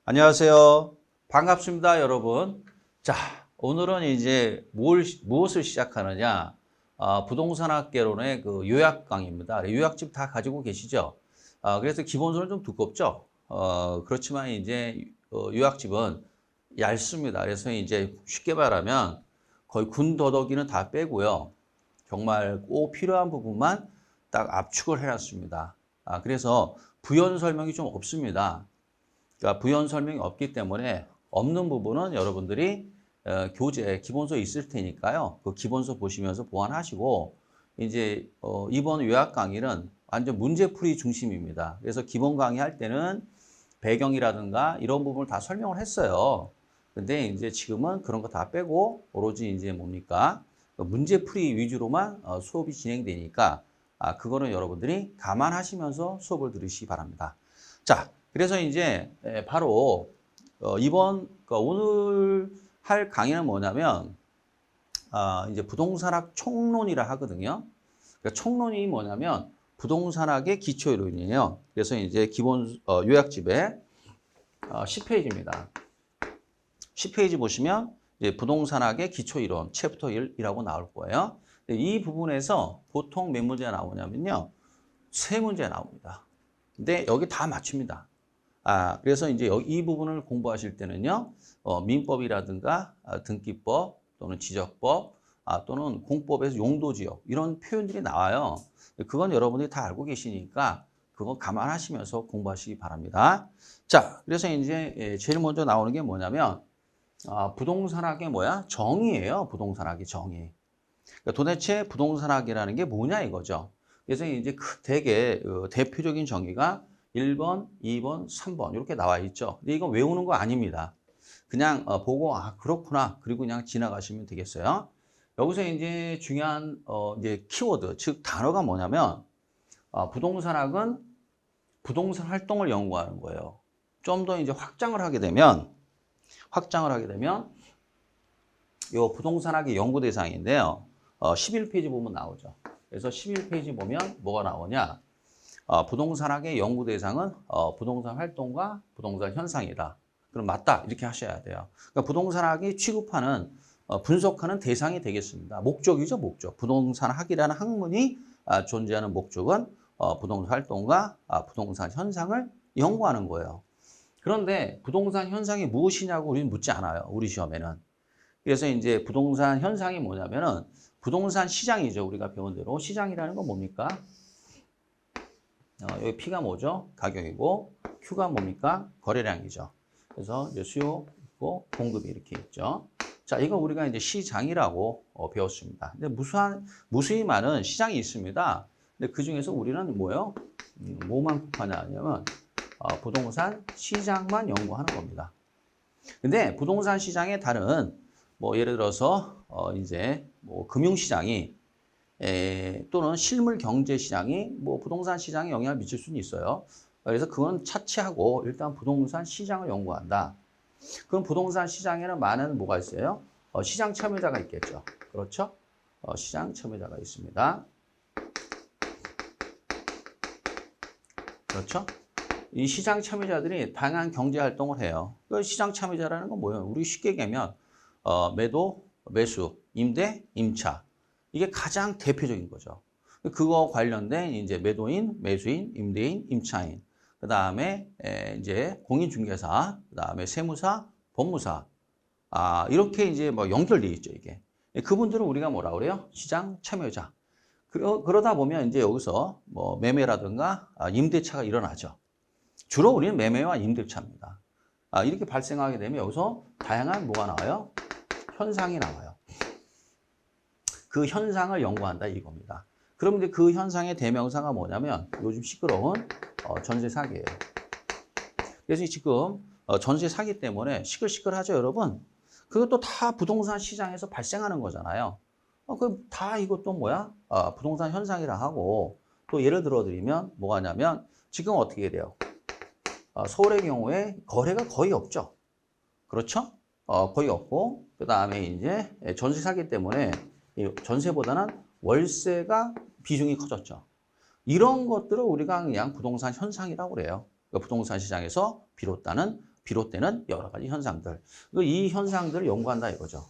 안녕하세요. 반갑습니다, 여러분. 자, 오늘은 이제 무엇을 시작하느냐? 부동산학개론의 그 요약 강의입니다. 요약집 다 가지고 계시죠? 그래서 기본서는 좀 두껍죠? 그렇지만 이제 요약집은 얇습니다. 그래서 이제 쉽게 말하면 거의 군더더기는 다 빼고요. 정말 꼭 필요한 부분만 딱 압축을 해놨습니다. 그래서 부연 설명이 좀 없습니다. 그러니까 부연 설명이 없기 때문에 없는 부분은 여러분들이 교재 기본서 있을 테니까요. 그 기본서 보시면서 보완하시고 이제 이번 요약 강의는 완전 문제풀이 중심입니다. 그래서 기본 강의 할 때는 배경이라든가 이런 부분을 다 설명을 했어요. 근데 이제 지금은 그런 거 다 빼고 오로지 이제 뭡니까? 문제풀이 위주로만 수업이 진행되니까 그거는 여러분들이 감안하시면서 수업을 들으시기 바랍니다. 자, 그래서 이제 바로 그러니까 오늘 할 강의는 뭐냐면 이제 부동산학 총론이라 하거든요. 그러니까 총론이 뭐냐면 부동산학의 기초이론이에요. 그래서 이제 기본 요약집에 10페이지입니다. 10페이지 보시면 이제 부동산학의 기초이론 챕터 1이라고 나올 거예요. 이 부분에서 보통 몇 문제가 나오냐면요. 3문제 나옵니다. 근데 여기 다 맞춥니다. 그래서 이제 이 부분을 공부하실 때는요, 민법이라든가 등기법 또는 지적법 또는 공법에서 용도지역 이런 표현들이 나와요. 그건 여러분들이 다 알고 계시니까 그거 감안하시면서 공부하시기 바랍니다. 자, 그래서 이제 제일 먼저 나오는 게 뭐냐면 부동산학의 정의예요. 부동산학의 정의. 그러니까 도대체 부동산학이라는 게 뭐냐 이거죠. 그래서 이제 되게 대표적인 정의가 1번, 2번, 3번 이렇게 나와 있죠. 근데 이거 외우는 거 아닙니다. 그냥 보고 그렇구나. 그리고 그냥 지나가시면 되겠어요. 여기서 이제 중요한 이제 키워드, 즉 단어가 뭐냐면 부동산학은 부동산 활동을 연구하는 거예요. 좀 더 이제 확장을 하게 되면 이 부동산학의 연구 대상인데요. 11페이지 보면 나오죠. 그래서 11페이지 보면 뭐가 나오냐? 부동산학의 연구 대상은 부동산 활동과 부동산 현상이다. 그럼 맞다 이렇게 하셔야 돼요. 그러니까 부동산학이 취급하는 분석하는 대상이 되겠습니다. 목적이죠, 목적. 부동산학이라는 학문이 존재하는 목적은 부동산 활동과 부동산 현상을 연구하는 거예요. 그런데 부동산 현상이 무엇이냐고 우리는 묻지 않아요. 우리 시험에는. 그래서 이제 부동산 현상이 뭐냐면은 부동산 시장이죠. 우리가 배운 대로. 시장이라는 건 뭡니까? 여기 P가 뭐죠? 가격이고 Q가 뭡니까? 거래량이죠. 그래서 이제 수요 있고 공급이 이렇게 있죠. 자, 이거 우리가 이제 시장이라고 배웠습니다. 근데 무수히 많은 시장이 있습니다. 근데 그 중에서 우리는 뭐예요? 뭐만 하냐 하냐면 부동산 시장만 연구하는 겁니다. 근데 부동산 시장의 다른 예를 들어서 이제 금융시장이 또는 실물 경제 시장이 부동산 시장에 영향을 미칠 수는 있어요. 그래서 그건 차치하고 일단 부동산 시장을 연구한다. 그럼 부동산 시장에는 많은 뭐가 있어요? 시장 참여자가 있겠죠. 그렇죠? 시장 참여자가 있습니다. 그렇죠? 이 시장 참여자들이 다양한 경제 활동을 해요. 그 시장 참여자라는 건 뭐예요? 우리 쉽게 얘기하면 매도, 매수, 임대, 임차. 이게 가장 대표적인 거죠. 그거 관련된 이제 매도인, 매수인, 임대인, 임차인. 그 다음에 이제 공인중개사, 그 다음에 세무사, 법무사. 이렇게 이제 연결되어 있죠, 이게. 그분들은 우리가 뭐라 그래요? 시장 참여자. 그러다 보면 이제 여기서 매매라든가 임대차가 일어나죠. 주로 우리는 매매와 임대차입니다. 이렇게 발생하게 되면 여기서 다양한 뭐가 나와요? 현상이 나와요. 그 현상을 연구한다 이겁니다. 그럼 이제 그 현상의 대명사가 뭐냐면 요즘 시끄러운 전세 사기예요. 그래서 지금 전세 사기 때문에 시끌시끌하죠, 여러분? 그것도 다 부동산 시장에서 발생하는 거잖아요. 그럼 다 이것도 부동산 현상이라 하고 또 예를 들어 드리면 뭐가 냐면 지금 어떻게 돼요? 서울의 경우에 거래가 거의 없죠. 그렇죠? 거의 없고 그 다음에 이제 전세 사기 때문에 전세보다는 월세가 비중이 커졌죠. 이런 것들을 우리가 그냥 부동산 현상이라고 그래요. 그러니까 부동산 시장에서 비롯되는 비롯되는 여러 가지 현상들. 이 현상들을 연구한다 이거죠.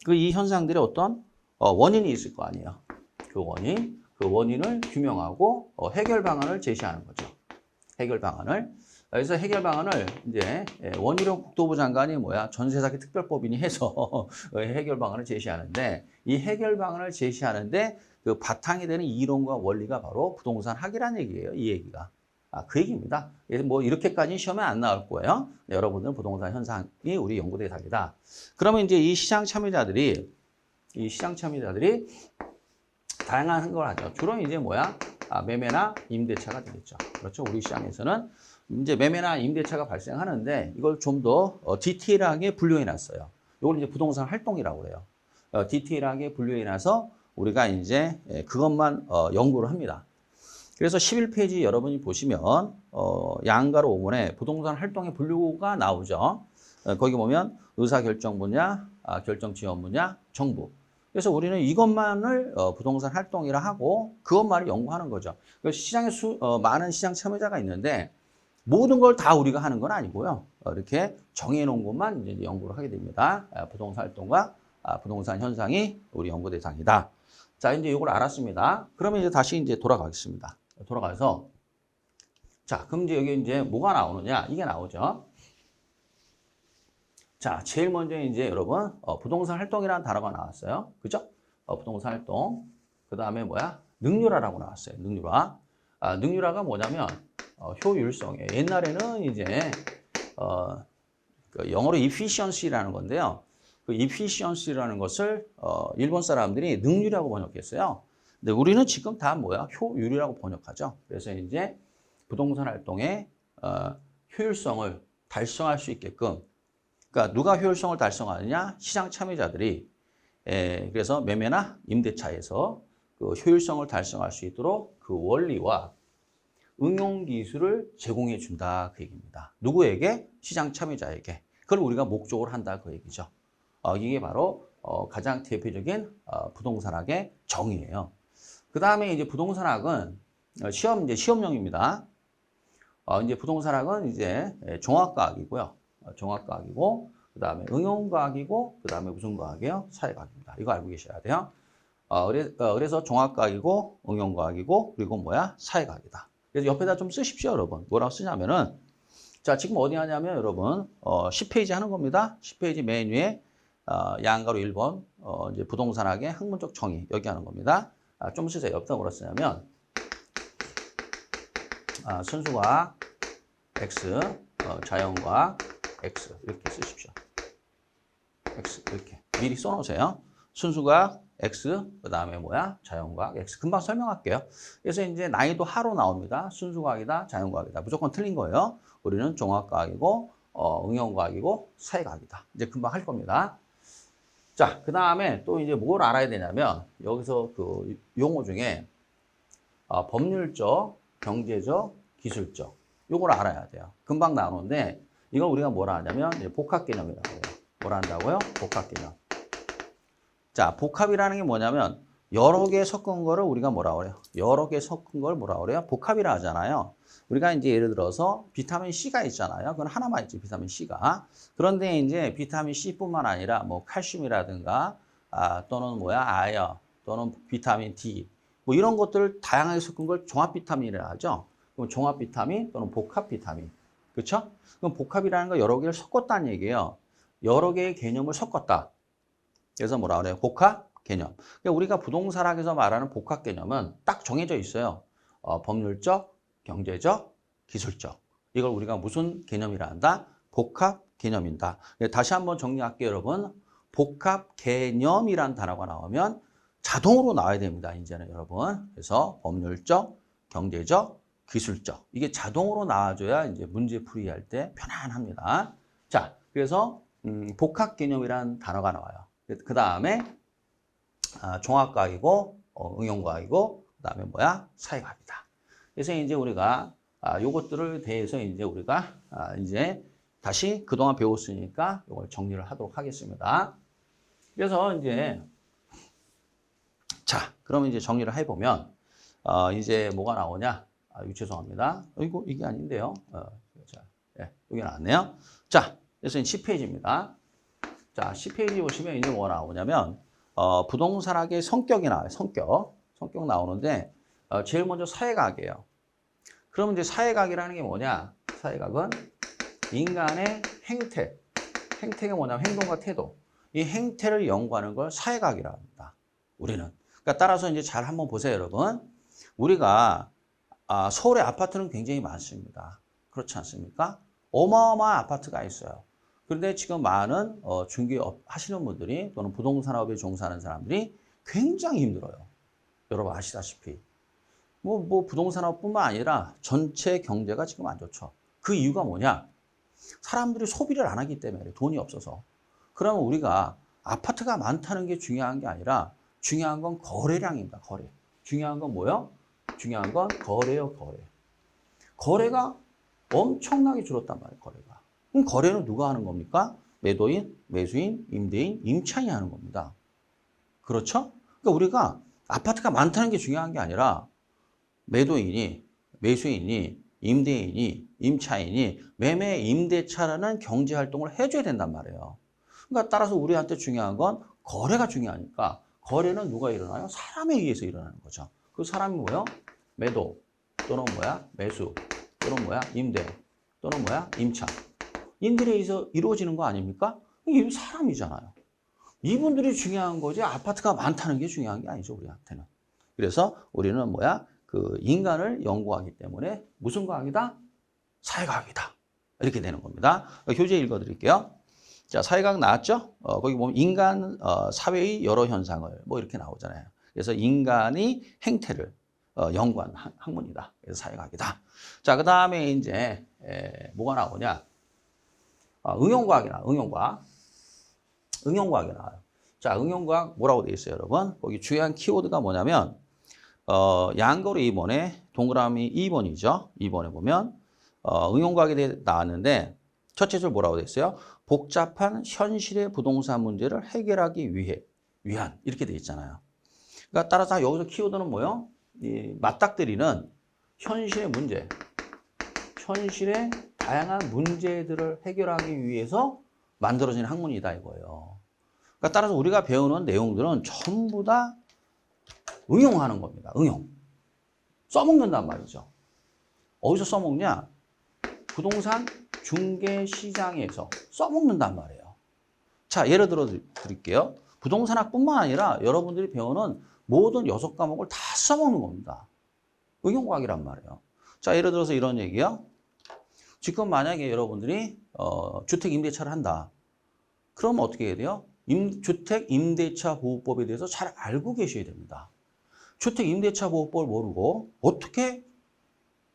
이 현상들의 어떤 원인이 있을 거 아니에요. 그 원인을 규명하고 해결 방안을 제시하는 거죠. 해결 방안을. 그래서 해결 방안을 이제 원희룡 국토부 장관이 전세사기 특별법인이 해서 해결 방안을 제시하는데, 이 해결 방안을 제시하는데 그 바탕이 되는 이론과 원리가 바로 부동산 학이라는 얘기예요. 이 얘기가. 그 얘기입니다. 뭐 이렇게까지 시험에 안 나올 거예요. 여러분들은 부동산 현상이 우리 연구 대상이다. 그러면 이제 이 시장 참여자들이 다양한 걸 하죠. 주로 이제 매매나 임대차가 되겠죠. 그렇죠. 우리 시장에서는 이제 매매나 임대차가 발생하는데 이걸 좀 더 디테일하게 분류해 놨어요. 이걸 이제 부동산 활동이라고 해요. 디테일하게 분류해 놔서 우리가 이제 그것만 연구를 합니다. 그래서 11페이지 여러분이 보시면 양가로 5번에 부동산 활동의 분류가 나오죠. 거기 보면 의사결정 분야, 결정 지원 분야, 정부. 그래서 우리는 이것만을 부동산 활동이라 하고 그것만을 연구하는 거죠. 시장에 많은 시장 참여자가 있는데 모든 걸 다 우리가 하는 건 아니고요. 이렇게 정해놓은 것만 이제 연구를 하게 됩니다. 부동산 활동과 부동산 현상이 우리 연구 대상이다. 자, 이제 이걸 알았습니다. 그러면 이제 다시 이제 돌아가겠습니다. 돌아가서 자, 그럼 이제 여기 이제 뭐가 나오느냐? 이게 나오죠. 자, 제일 먼저 이제 여러분 부동산 활동이라는 단어가 나왔어요. 그죠? 부동산 활동. 그 다음에 능률화라고 나왔어요. 능률화. 능률화가 뭐냐면 효율성이에요. 옛날에는 이제 그 영어로 efficiency라는 건데요. 그 efficiency라는 것을 일본 사람들이 능률이라고 번역했어요. 근데 우리는 지금 다 효율이라고 번역하죠. 그래서 이제 부동산 활동의 효율성을 달성할 수 있게끔, 그러니까 누가 효율성을 달성하느냐? 시장 참여자들이. 그래서 매매나 임대차에서 그 효율성을 달성할 수 있도록 그 원리와 응용 기술을 제공해 준다 그 얘기입니다. 누구에게? 시장 참여자에게. 그걸 우리가 목적으로 한다 그 얘기죠. 이게 바로 가장 대표적인 부동산학의 정의예요. 그 다음에 이제 부동산학은 시험용입니다. 이제 부동산학은 이제 종합과학이고요. 종합과학이고, 그 다음에 응용과학이고, 그 다음에 무슨 과학이에요? 사회과학입니다. 이거 알고 계셔야 돼요. 그래서 종합과학이고, 응용과학이고, 그리고 사회과학이다. 그래서 옆에다 좀 쓰십시오, 여러분. 뭐라고 쓰냐면은, 자, 지금 어디 하냐면, 여러분, 10페이지 하는 겁니다. 10페이지 맨 위에, 양가로 1번, 이제 부동산학의 학문적 정의, 여기 하는 겁니다. 좀 쓰세요. 옆에다 뭐라 쓰냐면, 순수과학, X, 자연과학, X, 이렇게 쓰십시오. X, 이렇게. 미리 써놓으세요. 순수과학, X, 그 다음에 자연과학, X. 금방 설명할게요. 그래서 이제 난이도 하로 나옵니다. 순수과학이다, 자연과학이다. 무조건 틀린 거예요. 우리는 종합과학이고, 응용과학이고, 사회과학이다. 이제 금방 할 겁니다. 자, 그 다음에 또 이제 뭘 알아야 되냐면, 여기서 그 용어 중에, 법률적, 경제적, 기술적. 요걸 알아야 돼요. 금방 나오는데, 이걸 우리가 뭐라 하냐면, 복합개념이라고 해요. 뭐라 한다고요? 복합개념. 자, 복합이라는 게 뭐냐면 여러 개 섞은 거를 우리가 뭐라 그래요? 여러 개 섞은 걸 뭐라 그래요? 복합이라 하잖아요. 우리가 이제 예를 들어서 비타민 C가 있잖아요. 그건 하나만 있지, 비타민 C가. 그런데 이제 비타민 C뿐만 아니라 칼슘이라든가 또는 아연 또는 비타민 D 이런 것들을 다양하게 섞은 걸 종합 비타민이라 하죠. 그럼 종합 비타민 또는 복합 비타민. 그렇죠? 그럼 복합이라는 거 여러 개를 섞었다는 얘기예요. 여러 개의 개념을 섞었다. 그래서 뭐라 그래요? 복합 개념. 그러니까 우리가 부동산학에서 말하는 복합 개념은 딱 정해져 있어요. 법률적, 경제적, 기술적. 이걸 우리가 무슨 개념이라 한다? 복합 개념이다. 다시 한번 정리할게요, 여러분. 복합 개념이란 단어가 나오면 자동으로 나와야 됩니다, 이제는 여러분. 그래서 법률적, 경제적, 기술적. 이게 자동으로 나와줘야 이제 문제 풀이할 때 편안합니다. 자, 그래서 복합 개념이란 단어가 나와요. 그 다음에 종합과학이고 응용과학이고 그 다음에 사회과학이다. 그래서 이제 우리가 요것들을 대해서 이제 우리가 이제 다시 그동안 배웠으니까 이걸 정리를 하도록 하겠습니다. 그래서 이제 자, 그러면 이제 정리를 해보면 이제 뭐가 나오냐? 죄송합니다. 이게 아닌데요. 자, 예, 여기 나왔네요. 자, 그래서 10페이지입니다. 자, 10페이지 보시면 이제 뭐가 나오냐면, 부동산학의 성격이 나와요. 성격 나오는데, 제일 먼저 사회학이에요. 그러면 이제 사회학이라는 게 뭐냐? 사회학은 인간의 행태가 뭐냐면 행동과 태도. 이 행태를 연구하는 걸 사회학이라고 합니다. 우리는. 그러니까 따라서 이제 잘 한번 보세요, 여러분. 우리가 서울의 아파트는 굉장히 많습니다. 그렇지 않습니까? 어마어마한 아파트가 있어요. 그런데 지금 많은 중개업 하시는 분들이 또는 부동산업에 종사하는 사람들이 굉장히 힘들어요. 여러분 아시다시피. 뭐 부동산업뿐만 아니라 전체 경제가 지금 안 좋죠. 그 이유가 뭐냐? 사람들이 소비를 안 하기 때문에 돈이 없어서. 그러면 우리가 아파트가 많다는 게 중요한 게 아니라 중요한 건 거래량입니다. 거래. 중요한 건 뭐예요? 중요한 건 거래요, 거래. 거래가 엄청나게 줄었단 말이에요, 거래가. 그럼 거래는 누가 하는 겁니까? 매도인, 매수인, 임대인, 임차인이 하는 겁니다. 그렇죠? 그러니까 우리가 아파트가 많다는 게 중요한 게 아니라 매도인이, 매수인이, 임대인이, 임차인이 매매 임대차라는 경제활동을 해줘야 된단 말이에요. 그러니까 따라서 우리한테 중요한 건 거래가 중요하니까 거래는 누가 일어나요? 사람에 의해서 일어나는 거죠. 그 사람이 뭐예요? 매도 또는 뭐야? 매수 또는 뭐야? 임대 또는 뭐야? 임차. 인들에 의해서 이루어지는 거 아닙니까? 이게 사람이잖아요. 이분들이 중요한 거지 아파트가 많다는 게 중요한 게 아니죠, 우리한테는. 그래서 우리는 뭐야? 그 인간을 연구하기 때문에 무슨 과학이다? 사회과학이다. 이렇게 되는 겁니다. 교재 읽어드릴게요. 자, 사회과학 나왔죠? 거기 보면 인간 사회의 여러 현상을 뭐 이렇게 나오잖아요. 그래서 인간이 행태를 연구한 학문이다. 그래서 사회과학이다. 자, 그 다음에 이제 뭐가 나오냐? 응용과학이 나와요. 응용과학이 나와요. 자, 응용과학 뭐라고 되어 있어요, 여러분? 거기 중요한 키워드가 뭐냐면 양거로 2번에 동그라미 2번이죠. 2번에 보면 응용과학이 나왔는데 첫째 줄 뭐라고 되어 있어요? 복잡한 현실의 부동산 문제를 해결하기 위한 이렇게 되어 있잖아요. 그러니까 따라서 여기서 키워드는 뭐예요? 이 맞닥뜨리는 현실의 문제, 현실의 다양한 문제들을 해결하기 위해서 만들어진 학문이다 이거예요. 그러니까 따라서 우리가 배우는 내용들은 전부 다 응용하는 겁니다. 응용. 써먹는단 말이죠. 어디서 써먹냐? 부동산 중개시장에서 써먹는단 말이에요. 자, 예를 들어 드릴게요. 부동산학뿐만 아니라 여러분들이 배우는 모든 6과목을 다 써먹는 겁니다. 응용과학이란 말이에요. 자, 예를 들어서 이런 얘기요. 지금 만약에 여러분들이 주택 임대차를 한다. 그럼 어떻게 해야 돼요? 주택 임대차 보호법에 대해서 잘 알고 계셔야 됩니다. 주택 임대차 보호법을 모르고 어떻게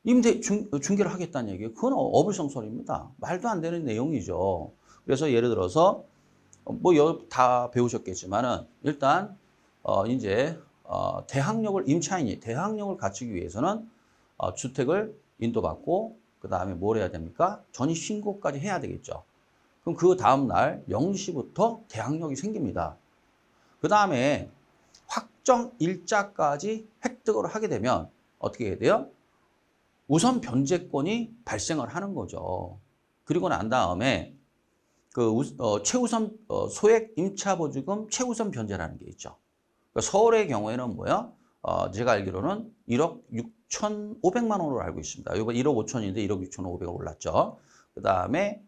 중개를 하겠다는 얘기예요. 그건 어불성설입니다. 말도 안 되는 내용이죠. 그래서 예를 들어서 뭐 다 배우셨겠지만은 일단 이제 임차인이 대항력을 갖추기 위해서는 주택을 인도받고 그 다음에 뭘 해야 됩니까? 전입신고까지 해야 되겠죠. 그럼 그 다음날 0시부터 대항력이 생깁니다. 그 다음에 확정 일자까지 획득을 하게 되면 어떻게 해야 돼요? 우선 변제권이 발생을 하는 거죠. 그리고 난 다음에 그 최우선 소액 임차보증금 최우선 변제라는 게 있죠. 그러니까 서울의 경우에는 뭐야? 제가 알기로는 1억 6,500만 원으로 알고 있습니다. 이번 1억 5천인데 1억 6,500원 올랐죠. 그 다음에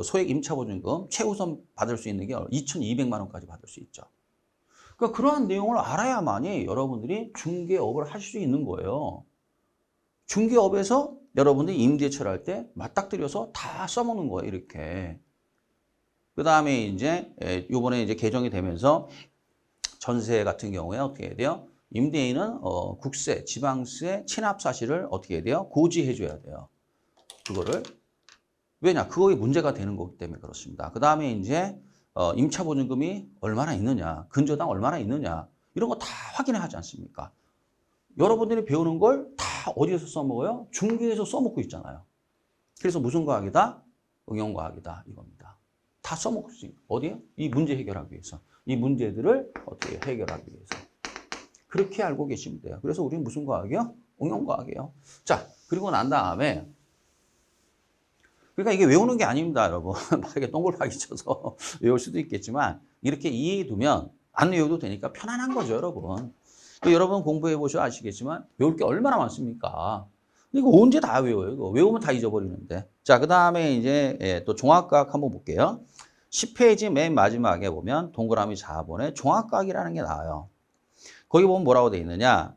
소액 임차보증금 최우선 받을 수 있는 게 2,200만 원까지 받을 수 있죠. 그러니까 그러한 내용을 알아야만이 여러분들이 중개업을 하실 수 있는 거예요. 중개업에서 여러분들이 임대차를 할 때 맞닥뜨려서 다 써먹는 거예요, 이렇게. 그 다음에 이제 요번에 이제 개정이 되면서 전세 같은 경우에 어떻게 해야 돼요? 임대인은 국세, 지방세 체납 사실을 어떻게 해야 돼요? 고지해 줘야 돼요. 그거를. 왜냐? 그거에 문제가 되는 거기 때문에 그렇습니다. 그 다음에 이제 임차보증금이 얼마나 있느냐, 근저당 얼마나 있느냐, 이런 거 다 확인을 하지 않습니까? 여러분들이 배우는 걸 다 어디에서 써먹어요? 중개에서 써먹고 있잖아요. 그래서 무슨 과학이다? 응용과학이다 이겁니다. 다 써먹을 수 있는 어디에? 이 문제 해결하기 위해서. 이 문제들을 어떻게 해결하기 위해서. 그렇게 알고 계시면 돼요. 그래서 우리는 무슨 과학이요? 응용과학이에요. 자, 그리고 난 다음에 그러니까 이게 외우는 게 아닙니다, 여러분. 막 이렇게 동글파기 쳐서 외울 수도 있겠지만 이렇게 이해해 두면 안 외워도 되니까 편안한 거죠, 여러분. 여러분 공부해 보셔 아시겠지만 외울 게 얼마나 많습니까? 이거 언제 다 외워요? 이거 외우면 다 잊어버리는데. 자, 그 다음에 이제 또 종합과학 한번 볼게요. 10페이지 맨 마지막에 보면 동그라미 4번에 종합과학이라는 게 나와요. 거기 보면 뭐라고 돼 있느냐?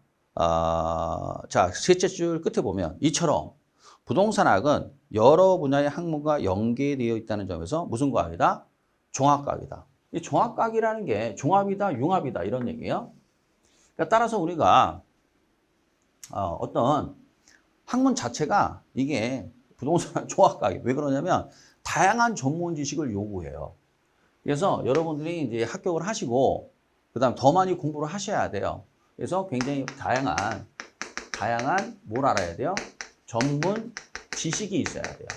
자, 셋째 줄 끝에 보면 이처럼 부동산학은 여러 분야의 학문과 연계되어 있다는 점에서 무슨 과학이다? 종합과학이다. 이 종합과학이라는 게 종합이다, 융합이다 이런 얘기예요. 그러니까 따라서 우리가 어떤 학문 자체가 이게 부동산 종합과학이 왜 그러냐면 다양한 전문 지식을 요구해요. 그래서 여러분들이 이제 합격을 하시고 그다음 더 많이 공부를 하셔야 돼요. 그래서 굉장히 다양한 뭘 알아야 돼요? 전문 지식이 있어야 돼요.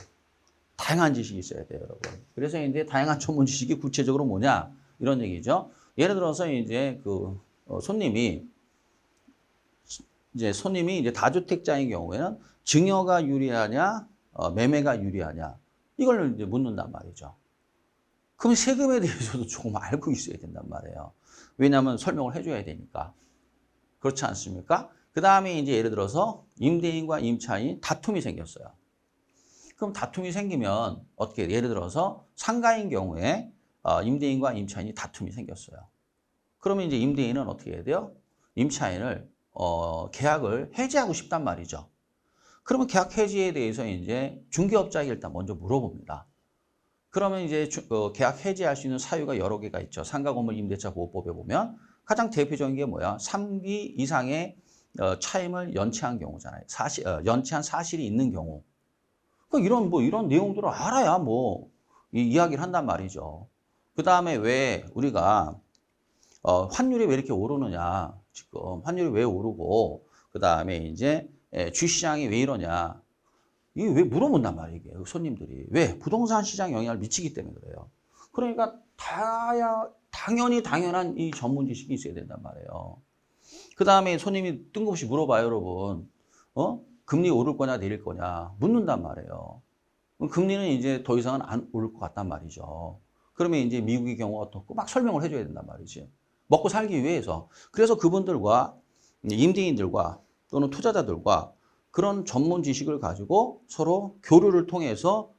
다양한 지식이 있어야 돼요, 여러분. 그래서 이제 다양한 전문 지식이 구체적으로 뭐냐 이런 얘기죠. 예를 들어서 이제 손님이 이제 다주택자인 경우에는 증여가 유리하냐, 매매가 유리하냐 이걸 이제 묻는단 말이죠. 그럼 세금에 대해서도 조금 알고 있어야 된단 말이에요. 왜냐하면 설명을 해줘야 되니까. 그렇지 않습니까? 그 다음에 이제 예를 들어서 임대인과 임차인이 다툼이 생겼어요. 그럼 다툼이 생기면 어떻게 예를 들어서 상가인 경우에 임대인과 임차인이 다툼이 생겼어요. 그러면 이제 임대인은 어떻게 해야 돼요? 임차인을 계약을 해지하고 싶단 말이죠. 그러면 계약 해지에 대해서 이제 중개업자에게 일단 먼저 물어봅니다. 그러면 이제 계약 해지할 수 있는 사유가 여러 개가 있죠. 상가건물 임대차 보호법에 보면 가장 대표적인 게 뭐야? 3기 이상의 차임을 연체한 경우잖아요. 연체한 사실이 있는 경우. 그러니까 이런 내용들을 알아야 이야기를 한단 말이죠. 그 다음에 왜 우리가 환율이 왜 이렇게 오르느냐? 지금 환율이 왜 오르고 그 다음에 이제 주시장이 왜 이러냐? 이게 왜 물어본단 말이에요, 이게 손님들이. 왜? 부동산 시장 영향을 미치기 때문에 그래요. 그러니까 당연한 이 전문 지식이 있어야 된단 말이에요. 그 다음에 손님이 뜬금없이 물어봐요, 여러분. 금리 오를 거냐, 내릴 거냐 묻는단 말이에요. 금리는 이제 더 이상은 안 오를 것 같단 말이죠. 그러면 이제 미국의 경우가 어떻고 막 설명을 해줘야 된단 말이지. 먹고 살기 위해서. 그래서 그분들과 임대인들과 또는 투자자들과 그런 전문 지식을 가지고 서로 교류를 통해서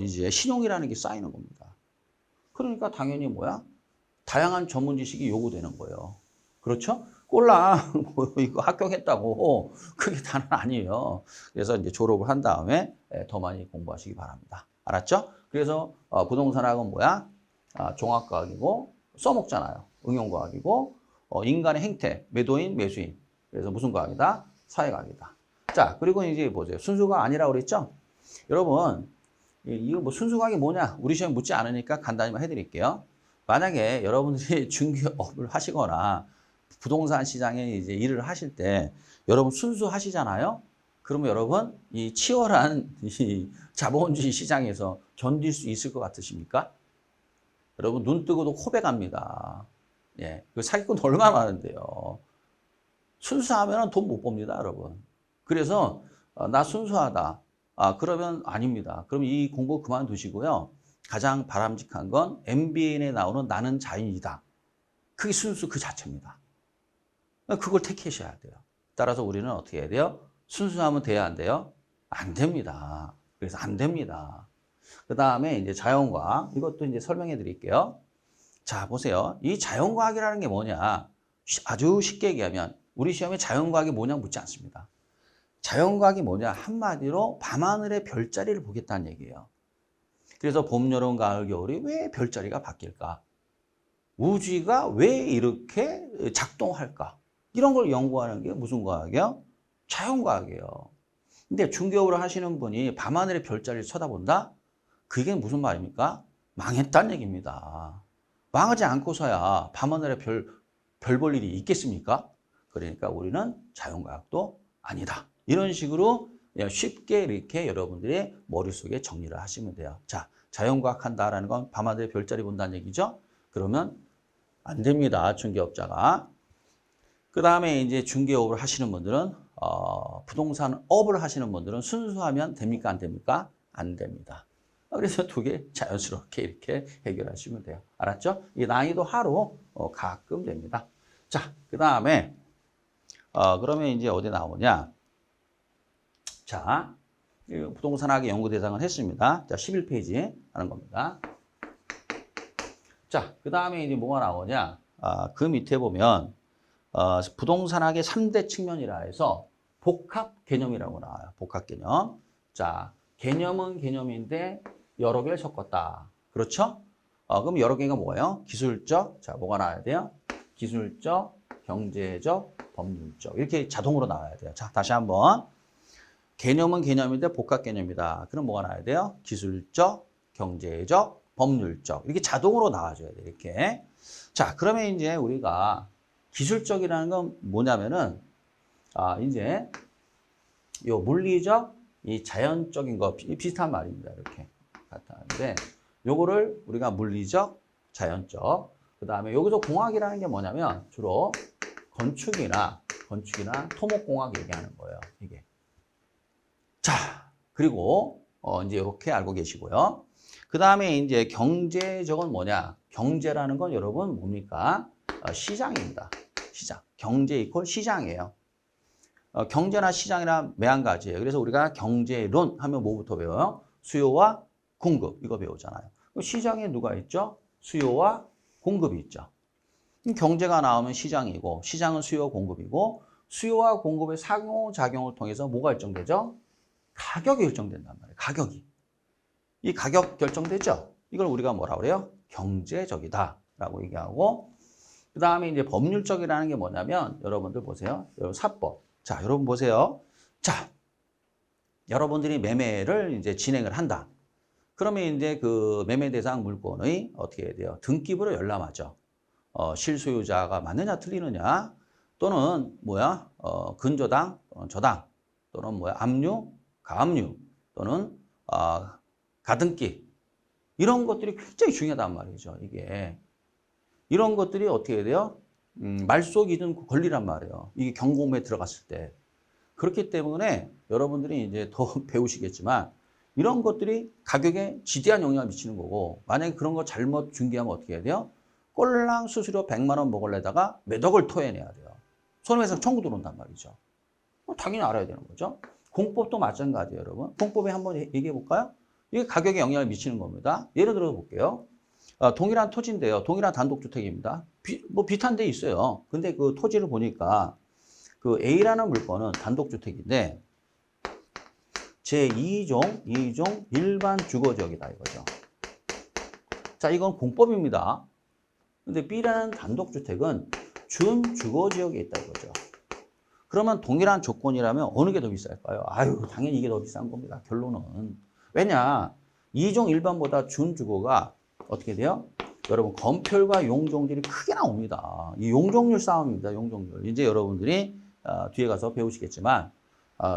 이제 신용이라는 게 쌓이는 겁니다. 그러니까 당연히 다양한 전문 지식이 요구되는 거예요. 그렇죠? 꼴랑 이거 합격했다고 그게 다는 아니에요. 그래서 이제 졸업을 한 다음에 더 많이 공부하시기 바랍니다. 알았죠? 그래서 부동산학은 종합과학이고 써먹잖아요. 응용과학이고 인간의 행태, 매도인, 매수인. 그래서 무슨 과학이다? 사회과학이다. 자, 그리고 이제 보세요. 순수가 아니라고 그랬죠? 여러분, 이거 순수과학이 뭐냐? 우리 시험에 묻지 않으니까 간단히만 해드릴게요. 만약에 여러분들이 중개업을 하시거나 부동산 시장에 이제 일을 하실 때 여러분 순수하시잖아요? 그러면 여러분 이 치열한 이 자본주의 시장에서 견딜 수 있을 것 같으십니까? 여러분 눈 뜨고도 코베 갑니다. 예, 그 사기꾼 얼마나 많은데요. 순수하면 돈 못 법니다, 여러분. 그래서 나 순수하다. 그러면 아닙니다. 그럼 이 공부 그만두시고요. 가장 바람직한 건 MBN에 나오는 나는 자연이다. 그게 순수 그 자체입니다. 그걸 택하셔야 돼요. 따라서 우리는 어떻게 해야 돼요? 순수하면 돼야 안 돼요? 안 됩니다. 그래서 안 됩니다. 그 다음에 이제 자연과학. 이것도 이제 설명해 드릴게요. 자, 보세요. 이 자연과학이라는 게 뭐냐? 아주 쉽게 얘기하면 우리 시험에 자연과학이 뭐냐 묻지 않습니다. 자연과학이 뭐냐? 한마디로 밤하늘의 별자리를 보겠다는 얘기예요. 그래서 봄, 여름, 가을, 겨울이 왜 별자리가 바뀔까? 우주가 왜 이렇게 작동할까? 이런 걸 연구하는 게 무슨 과학이에요? 자연과학이에요. 근데 중개업을 하시는 분이 밤하늘의 별자리를 쳐다본다? 그게 무슨 말입니까? 망했다는 얘기입니다. 망하지 않고서야 밤하늘에 별 볼 일이 있겠습니까? 그러니까 우리는 자연과학도 아니다. 이런 식으로 쉽게 이렇게 여러분들의 머릿속에 정리를 하시면 돼요. 자, 자연과학 한다라는 건 밤하늘에 별자리 본다는 얘기죠? 그러면 안 됩니다. 중개업자가. 그 다음에 이제 중개업을 하시는 분들은 부동산업을 하시는 분들은 순수하면 됩니까? 안 됩니까? 안 됩니다. 그래서 두 개 자연스럽게 이렇게 해결하시면 돼요. 알았죠? 이 난이도 하로 가끔 됩니다. 자, 그 다음에 그러면 이제 어디 나오냐? 자, 부동산학의 연구 대상을 했습니다. 자, 11페이지 하는 겁니다. 자, 그 다음에 이제 뭐가 나오냐? 그 밑에 보면 부동산학의 3대 측면이라 해서 복합 개념이라고 나와요. 복합 개념. 자, 개념은 개념인데 여러 개를 섞었다. 그렇죠? 그럼 여러 개가 뭐예요? 기술적, 자, 뭐가 나와야 돼요? 기술적, 경제적, 법률적. 이렇게 자동으로 나와야 돼요. 자, 다시 한번. 개념은 개념인데 복합 개념이다. 그럼 뭐가 나와야 돼요? 기술적, 경제적, 법률적. 이렇게 자동으로 나와줘야 돼요. 이렇게. 자, 그러면 이제 우리가 기술적이라는 건 뭐냐면은, 이제 요 물리적, 이 자연적인 거 비슷한 말입니다. 이렇게 같았는데, 요거를 우리가 물리적, 자연적. 그 다음에 여기서 공학이라는 게 뭐냐면 주로 건축이나 토목공학 얘기하는 거예요. 이게. 자, 그리고 이제 이렇게 알고 계시고요. 그 다음에 이제 경제적은 뭐냐? 경제라는 건 여러분 뭡니까? 시장입니다. 시장. 경제 이퀄 시장이에요. 경제나 시장이나 매한 가지예요. 그래서 우리가 경제론 하면 뭐부터 배워요? 수요와 공급 이거 배우잖아요. 시장에 누가 있죠? 수요와 공급이 있죠. 경제가 나오면 시장이고 시장은 수요 공급이고 수요와 공급의 상호작용을 통해서 뭐가 결정되죠? 가격이 결정된단 말이에요. 가격이. 이 가격 결정되죠? 이걸 우리가 뭐라 그래요? 경제적이다라고 얘기하고 그 다음에 이제 법률적이라는 게 뭐냐면 여러분들 보세요. 여러분 사법. 자, 여러분 보세요. 자, 여러분들이 매매를 이제 진행을 한다. 그러면 이제 그 매매 대상 물건의 어떻게 해야 돼요? 등기부를 열람하죠. 실소유자가 맞느냐 틀리느냐 또는 뭐야? 근저당, 저당 또는 뭐야? 압류, 가압류 또는 가등기 이런 것들이 굉장히 중요하단 말이죠. 이게 이런 것들이 어떻게 해야 돼요? 말소기준 권리란 말이에요. 이게 경공매에 들어갔을 때 그렇기 때문에 여러분들이 이제 더 배우시겠지만 이런 것들이 가격에 지대한 영향을 미치는 거고 만약에 그런 거 잘못 중개하면 어떻게 해야 돼요? 꼴랑 수수료 100만 원 먹으려다가 몇 억을 토해내야 돼요. 손해배상 청구 들어온단 말이죠. 당연히 알아야 되는 거죠. 공법도 마찬가지예요, 여러분. 공법에 한번 얘기해 볼까요? 이게 가격에 영향을 미치는 겁니다. 예를 들어 볼게요. 동일한 토지인데요. 동일한 단독주택입니다. 비슷한 데 있어요. 근데 그 토지를 보니까 그 A라는 물건은 단독주택인데 제2종 일반 주거지역이다 이거죠. 자, 이건 공법입니다. 근데 B라는 단독주택은 준주거지역에 있다 이거죠. 그러면 동일한 조건이라면 어느 게 더 비쌀까요? 아유, 당연히 이게 더 비싼 겁니다. 결론은. 왜냐? 2종 일반보다 준주거가 어떻게 돼요? 여러분, 건폐율과 용적률이 크게 나옵니다. 이 용적률 싸움입니다. 용적률. 이제 여러분들이 뒤에 가서 배우시겠지만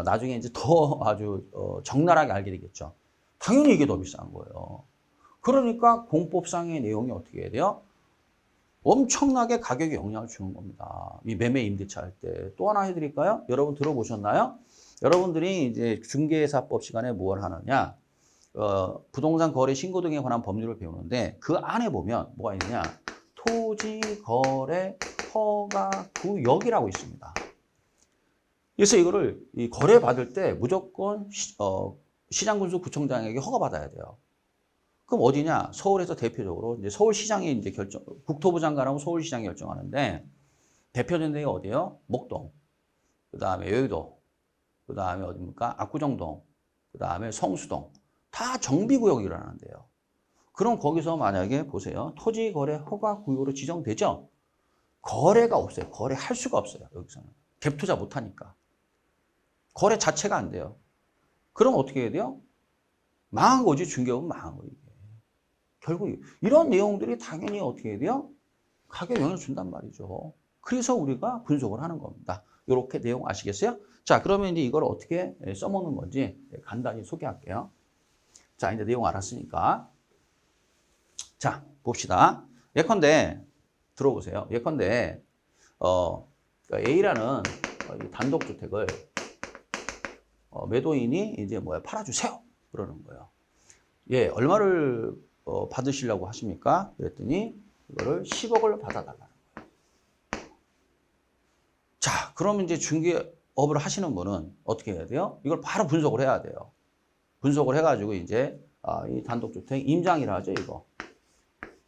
나중에 이제 더 아주 적나라하게 알게 되겠죠. 당연히 이게 더 비싼 거예요. 그러니까 공법상의 내용이 어떻게 해야 돼요? 엄청나게 가격에 영향을 주는 겁니다. 이 매매 임대차 할 때. 또 하나 해드릴까요? 여러분 들어보셨나요? 여러분들이 이제 중개사법 시간에 뭘 하느냐? 부동산 거래 신고 등에 관한 법률을 배우는데 그 안에 보면 뭐가 있느냐? 토지 거래 허가 구역이라고 있습니다. 그래서 이거를 거래 받을 때 무조건 시장군수 구청장에게 허가 받아야 돼요. 그럼 어디냐? 서울에서 대표적으로 이제 서울시장이 이제 국토부 장관하고 서울시장이 결정하는데 대표적인 데가 어디예요? 목동, 그 다음에 여의도, 그 다음에 어디입니까? 압구정동, 그 다음에 성수동. 다 정비구역이라는데요. 그럼 거기서 만약에 보세요. 토지거래 허가구역으로 지정되죠? 거래가 없어요. 거래할 수가 없어요. 여기서는. 갭투자 못하니까. 거래 자체가 안 돼요. 그럼 어떻게 해야 돼요? 망한 거지. 중개업은 망한 거예요. 결국 이런 내용들이 당연히 어떻게 해야 돼요? 가격에 영향을 준단 말이죠. 그래서 우리가 분석을 하는 겁니다. 이렇게 내용 아시겠어요? 자, 그러면 이제 이걸 어떻게 써먹는 건지 간단히 소개할게요. 자, 이제 내용 알았으니까. 자, 봅시다. 예컨대, 들어보세요. 예컨대, A라는 단독주택을 매도인이 이제 팔아주세요. 그러는 거예요. 예, 얼마를 받으시려고 하십니까? 그랬더니 이거를 10억을 받아달라는 거예요. 자, 그러면 이제 중개업을 하시는 분은 어떻게 해야 돼요? 이걸 바로 분석을 해야 돼요. 분석을 해가지고 이제 이 단독주택 임장이라 하죠, 이거.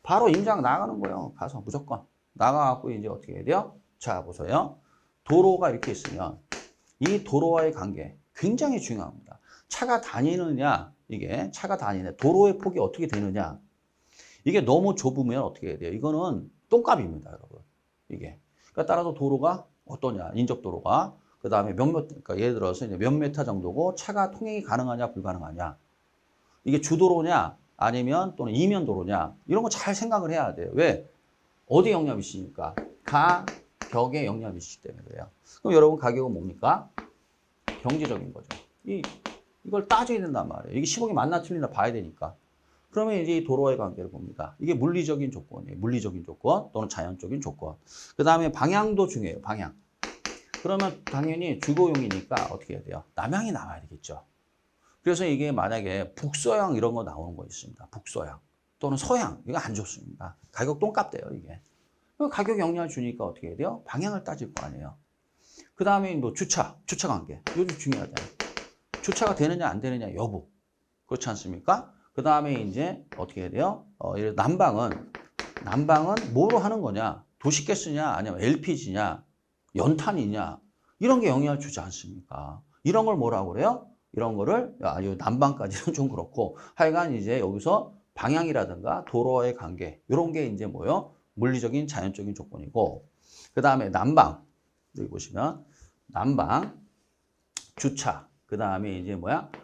바로 임장 나가는 거예요. 가서 무조건. 나가갖고 이제 어떻게 해야 돼요? 자, 보세요. 도로가 이렇게 있으면 이 도로와의 관계 굉장히 중요합니다. 차가 다니느냐, 이게 차가 다니느냐, 도로의 폭이 어떻게 되느냐. 이게 너무 좁으면 어떻게 해야 돼요? 이거는 똥값입니다, 여러분. 이게. 그러니까 따라서 도로가 어떠냐, 인접도로가. 그 다음에 그러니까 예를 들어서 이제 몇 메타 정도고 차가 통행이 가능하냐, 불가능하냐. 이게 주도로냐, 아니면 또는 이면도로냐. 이런 거 잘 생각을 해야 돼요. 왜? 어디에 영향을 미치니까? 가격에 영향을 미치기 때문에 그래요. 그럼 여러분 가격은 뭡니까? 경제적인 거죠. 이걸 따져야 된단 말이에요. 이게 10억이 맞나 틀리나 봐야 되니까. 그러면 이제 이 도로와의 관계를 봅니다. 이게 물리적인 조건이에요. 물리적인 조건 또는 자연적인 조건. 그 다음에 방향도 중요해요. 방향. 그러면 당연히 주거용이니까 어떻게 해야 돼요? 남향이 나와야 되겠죠. 그래서 이게 만약에 북서향 이런 거 나오는 거 있습니다. 북서향 또는 서향. 이거 안 좋습니다. 가격 똥값 돼요, 이게. 가격 영향을 주니까 어떻게 해야 돼요? 방향을 따질 거 아니에요. 그 다음에 뭐 주차 관계. 이것도 중요하잖아요. 주차가 되느냐 안 되느냐 여부. 그렇지 않습니까? 그 다음에 이제 어떻게 해야 돼요? 난방은 뭐로 하는 거냐? 도시가스냐 아니면 LPG냐 연탄이냐 이런 게 영향을 주지 않습니까? 이런 걸 뭐라고 그래요? 이런 거를 난방까지는 좀 그렇고 하여간 이제 여기서 방향이라든가 도로와의 관계 이런 게 이제 뭐요? 물리적인 자연적인 조건이고 그 다음에 난방 여기 보시면 난방 주차 그 다음에 이제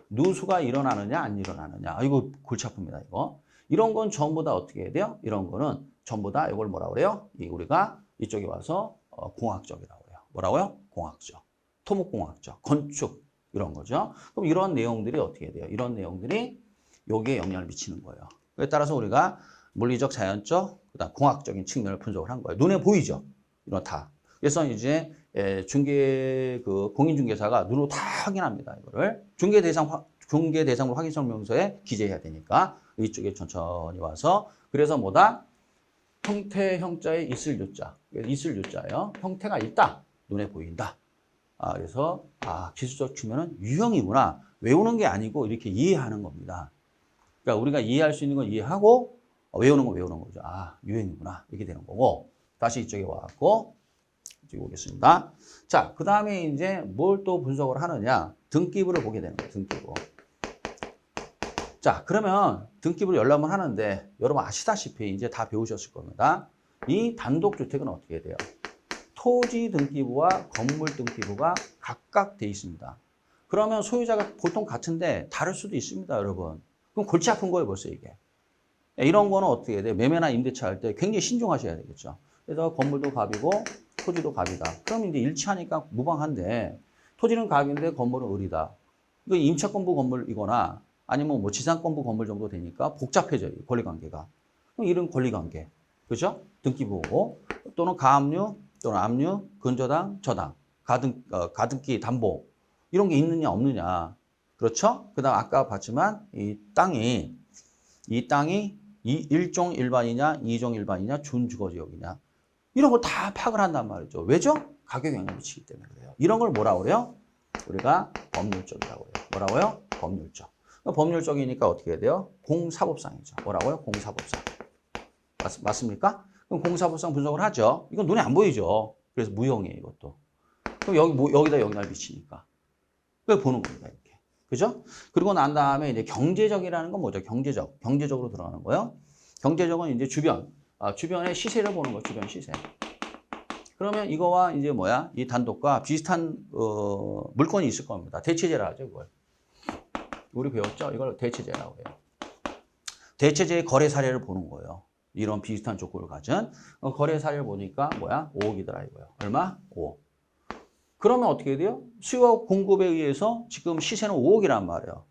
누수가 일어나느냐 안 일어나느냐 이거 골치 아픕니다 이거 이런 건 전부 다 어떻게 해야 돼요? 이런 거는 전부 다 이걸 뭐라 그래요? 우리가 이쪽에 와서 공학적이라고 해요. 뭐라고요? 공학적, 토목공학적, 건축 이런 거죠. 그럼 이런 내용들이 어떻게 해야 돼요? 이런 내용들이 여기에 영향을 미치는 거예요. 그에 따라서 우리가 물리적, 자연적, 그다음 공학적인 측면을 분석을 한 거예요. 눈에 보이죠? 이런 다. 그래서 이제 공인중개사가 눈으로 다 확인합니다. 이거를 중개대상물 확인설명서에 기재해야 되니까 이쪽에 천천히 와서 그래서 뭐다? 형태 형자에 있을 유자. 있을 유자예요. 형태가 있다. 눈에 보인다. 그래서 기술적 측면은 유형이구나. 외우는 게 아니고 이렇게 이해하는 겁니다. 그러니까 우리가 이해할 수 있는 건 이해하고 외우는 건 외우는 거죠. 유형이구나. 이렇게 되는 거고. 다시 이쪽에 와갖고 이쪽에 오겠습니다. 자, 그 다음에 이제 뭘 또 분석을 하느냐. 등기부를 보게 되는 거예요. 등기부. 자, 그러면 등기부를 열람을 하는데 여러분 아시다시피 이제 다 배우셨을 겁니다. 이 단독주택은 어떻게 해야 돼요? 토지 등기부와 건물 등기부가 각각 돼 있습니다. 그러면 소유자가 보통 같은데 다를 수도 있습니다, 여러분. 그럼 골치 아픈 거예요, 벌써 이게. 이런 거는 어떻게 해야 돼요? 매매나 임대차 할 때 굉장히 신중하셔야 되겠죠. 그래서 건물도 갑이고 토지도 갑이다. 그럼 이제 일치하니까 무방한데 토지는 갑인데 건물은 을이다. 이거 임차권부 건물이거나 아니면 뭐 지상권부 건물 정도 되니까 복잡해져요, 권리관계가. 그럼 이런 권리관계, 그죠? 등기부고 또는 가압류 또는 압류, 근저당, 저당, 가등기, 담보 이런 게 있느냐 없느냐. 그렇죠? 그 다음 아까 봤지만 이 땅이 1종 일반이냐 2종 일반이냐 준주거지역이냐 이런 거 다 파악을 한단 말이죠. 왜죠? 가격에 영향을 미치기 때문에 그래요. 이런 걸 뭐라고 그래요? 우리가 법률적이라고 해요. 뭐라고요? 법률적. 법률적이니까 어떻게 해야 돼요? 공사법상이죠. 뭐라고요? 공사법상. 맞습니까? 그럼 공사법상 분석을 하죠. 이건 눈에 안 보이죠. 그래서 무형이에요, 이것도. 그럼 여기다 영향을 미치니까. 그걸 보는 겁니다, 이렇게. 그죠? 그리고 난 다음에 이제 경제적이라는 건 뭐죠? 경제적으로 들어가는 거예요. 경제적은 이제 주변의 시세를 보는 거, 주변 시세. 그러면 이거와 이제 이 단독과 비슷한, 물건이 있을 겁니다. 대체제라 하죠, 그걸. 우리 배웠죠? 이걸 대체제라고 해요. 대체제의 거래 사례를 보는 거예요. 이런 비슷한 조건을 가진 거래 사례를 보니까 5억이더라 이거예요. 얼마? 5억. 그러면 어떻게 돼요? 수요와 공급에 의해서 지금 시세는 5억이란 말이에요.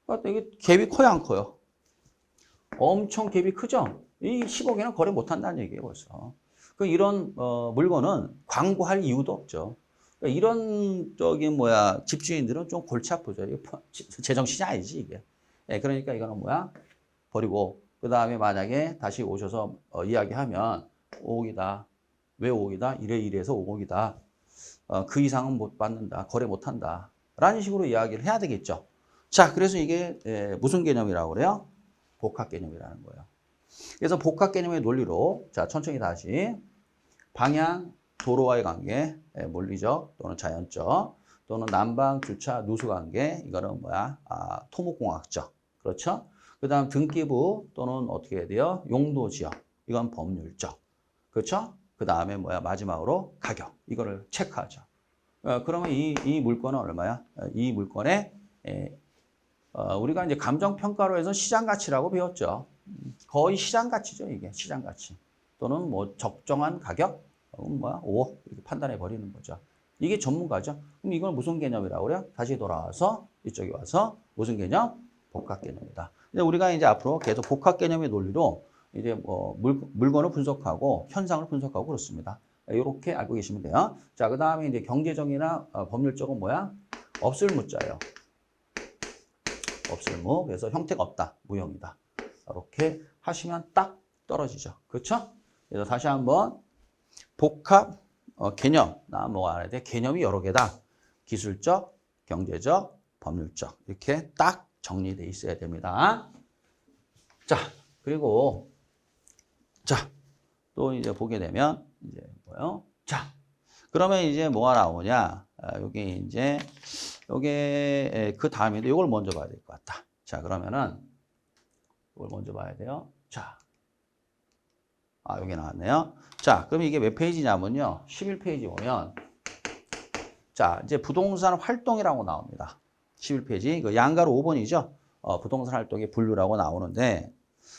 그러니까 이게 갭이 커요, 안 커요? 엄청 갭이 크죠? 이 10억에는 거래 못 한다는 얘기예요, 벌써. 이런 물건은 광고할 이유도 없죠. 그러니까 이런 집주인들은 좀 골치 아프죠. 제정신이 아니지 이게. 예, 그러니까 이거는 뭐야? 버리고 그 다음에 만약에 다시 오셔서 이야기하면 5억이다. 왜 5억이다? 이래 이래서 5억이다. 그 이상은 못 받는다. 거래 못 한다. 라는 식으로 이야기를 해야 되겠죠. 자, 그래서 이게 무슨 개념이라고 그래요? 복합 개념이라는 거예요. 그래서 복합 개념의 논리로 자, 천천히 다시 방향, 도로와의 관계, 물리적 또는 자연적 또는 난방, 주차, 누수 관계 이거는 뭐야? 토목공학적. 그렇죠? 그 다음 등기부 또는 어떻게 해야 돼요? 용도 지역. 이건 법률적. 그렇죠? 그 다음에 뭐야? 마지막으로 가격. 이거를 체크하죠. 그러면 이 물건은 얼마야? 이 물건의 우리가 이제 감정평가로 해서 시장가치라고 배웠죠. 거의 시장가치죠, 이게. 시장가치. 또는 뭐 적정한 가격? 뭐야? 5억. 이렇게 판단해 버리는 거죠. 이게 전문가죠. 그럼 이걸 무슨 개념이라고 그래요? 다시 돌아와서 이쪽에 와서 무슨 개념? 복합 개념이다. 근데 우리가 이제 앞으로 계속 복합 개념의 논리로 이제 뭐 물건을 분석하고 현상을 분석하고 그렇습니다. 이렇게 알고 계시면 돼요. 자, 그 다음에 이제 경제적이나 법률적은 뭐야? 없을 무자예요. 없을 무. 그래서 형태가 없다. 무형이다. 이렇게 하시면 딱 떨어지죠. 그렇죠? 그래서 다시 한번 복합 개념. 나 뭐 알아야 돼? 개념이 여러 개다. 기술적, 경제적, 법률적. 이렇게 딱 정리돼 있어야 됩니다. 자, 그리고 자, 또 이제 보게 되면 이제 뭐요? 자, 그러면 이제 뭐가 나오냐? 여기 이제 요게 그 다음인데 이걸 먼저 봐야 될 것 같다. 자, 그러면은 이걸 먼저 봐야 돼요. 자, 여기 나왔네요. 자, 그럼 이게 몇 페이지냐면요. 11페이지 보면 자, 이제 부동산 활동이라고 나옵니다. 11페이지. 그 양가로 5번이죠. 부동산 활동의 분류라고 나오는데